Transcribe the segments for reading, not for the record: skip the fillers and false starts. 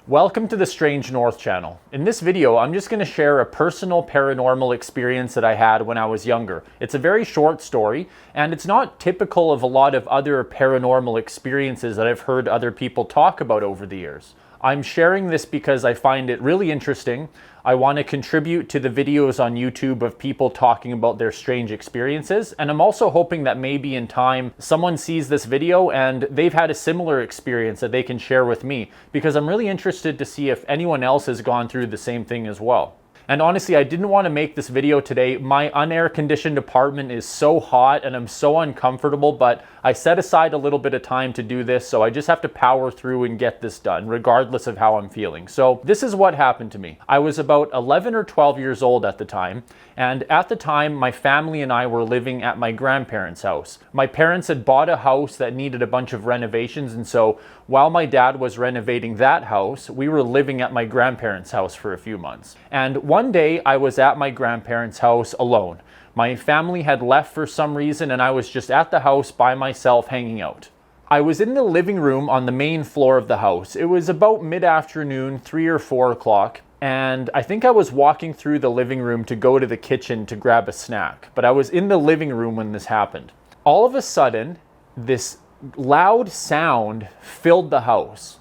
Welcome to the Strange North channel. In this video, I'm just going to share a personal paranormal experience that I had when I was younger. It's a very short story, and it's not typical of a lot of other paranormal experiences that I've heard other people talk about over the years. I'm sharing this because I find it really interesting. I want to contribute to the videos on YouTube of people talking about their strange experiences, and I'm also hoping that maybe in time someone sees this video and they've had a similar experience that they can share with me, because I'm really interested to see if anyone else has gone through the same thing as well. And honestly, I didn't want to make this video today. My unair conditioned apartment is so hot and I'm so uncomfortable, but I set aside a little bit of time to do this, so I just have to power through and get this done, regardless of how I'm feeling. So this is what happened to me. I was about 11 or 12 years old at the time, and at the time, my family and I were living at my grandparents' house. My parents had bought a house that needed a bunch of renovations, and so while my dad was renovating that house, we were living at my grandparents' house for a few months. And one day, I was at my grandparents' house alone. My family had left for some reason, and I was just at the house by myself hanging out. I was in the living room on the main floor of the house. It was about mid-afternoon, 3 or 4 o'clock, and I think I was walking through the living room to go to the kitchen to grab a snack. But I was in the living room when this happened. All of a sudden, this loud sound filled the house.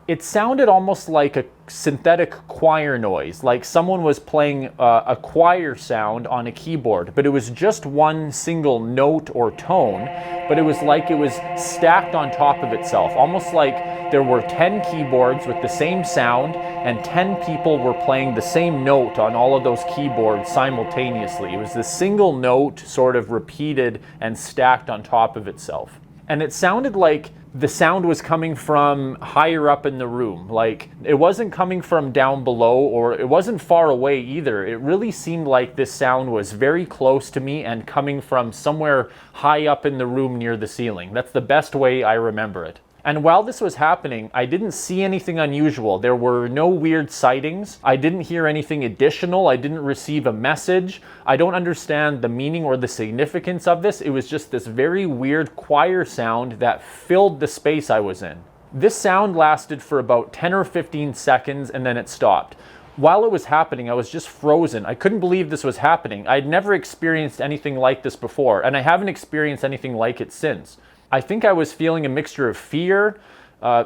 It sounded almost like a synthetic choir noise, like someone was playing a choir sound on a keyboard, but it was just one single note or tone, but it was like it was stacked on top of itself, almost like there were 10 keyboards with the same sound and 10 people were playing the same note on all of those keyboards simultaneously. It was this single note sort of repeated and stacked on top of itself. And it sounded like the sound was coming from higher up in the room. Like, it wasn't coming from down below, or it wasn't far away either. It really seemed like this sound was very close to me and coming from somewhere high up in the room near the ceiling. That's the best way I remember it. And while this was happening, I didn't see anything unusual. There were no weird sightings. I didn't hear anything additional. I didn't receive a message. I don't understand the meaning or the significance of this. It was just this very weird choir sound that filled the space I was in. This sound lasted for about 10 or 15 seconds and then it stopped. While it was happening, I was just frozen. I couldn't believe this was happening. I'd never experienced anything like this before, and I haven't experienced anything like it since. I think I was feeling a mixture of fear,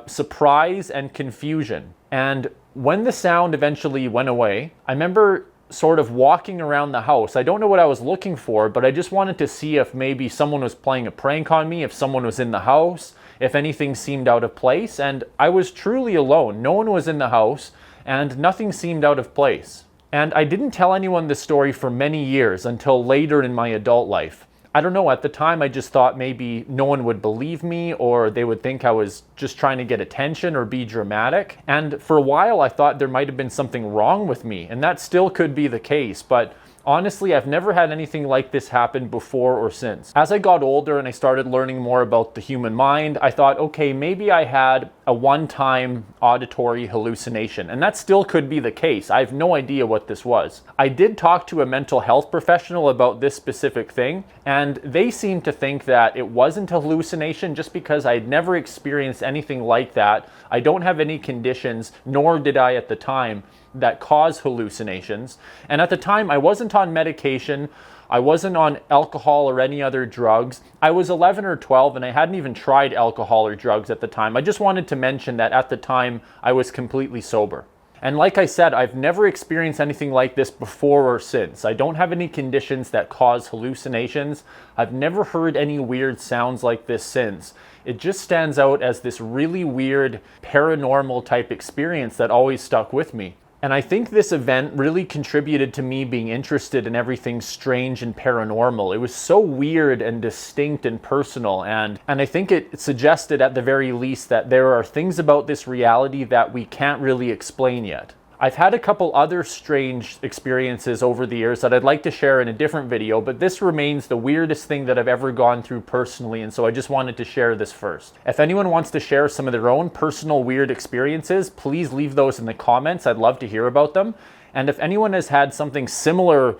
surprise, and confusion. And when the sound eventually went away, I remember sort of walking around the house. I don't know what I was looking for, but I just wanted to see if maybe someone was playing a prank on me, if someone was in the house, if anything seemed out of place. And I was truly alone. No one was in the house, and nothing seemed out of place. And I didn't tell anyone this story for many years until later in my adult life. I don't know, at the time I just thought maybe no one would believe me, or they would think I was just trying to get attention or be dramatic. And for a while I thought there might have been something wrong with me, and that still could be the case, but honestly, I've never had anything like this happen before or since. As I got older and I started learning more about the human mind, I thought, okay, maybe I had a one-time auditory hallucination, and that still could be the case. I have no idea what this was. I did talk to a mental health professional about this specific thing, and they seemed to think that it wasn't a hallucination just because I had never experienced anything like that. I don't have any conditions, nor did I at the time, that cause hallucinations. And at the time, I wasn't on medication. I wasn't on alcohol or any other drugs. I was 11 or 12 and I hadn't even tried alcohol or drugs at the time. I just wanted to mention that at the time, I was completely sober. And like I said, I've never experienced anything like this before or since. I don't have any conditions that cause hallucinations. I've never heard any weird sounds like this since. It just stands out as this really weird paranormal type experience that always stuck with me. And I think this event really contributed to me being interested in everything strange and paranormal. It was so weird and distinct and personal, and I think it suggested at the very least that there are things about this reality that we can't really explain yet. I've had a couple other strange experiences over the years that I'd like to share in a different video, but this remains the weirdest thing that I've ever gone through personally, and so I just wanted to share this first. If anyone wants to share some of their own personal weird experiences, please leave those in the comments. I'd love to hear about them. And if anyone has had something similar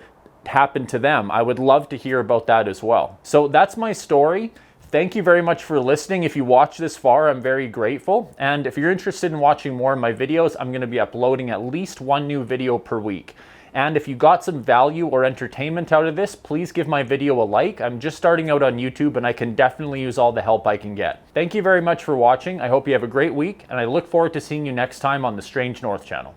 happen to them, I would love to hear about that as well. So that's my story. thank you very much for listening. If you watch this far, I'm very grateful. And if you're interested in watching more of my videos, I'm going to be uploading at least one new video per week. And if you got some value or entertainment out of this, please give my video a like. I'm just starting out on YouTube and I can definitely use all the help I can get. Thank you very much for watching. I hope you have a great week, and I look forward to seeing you next time on the Strange North channel.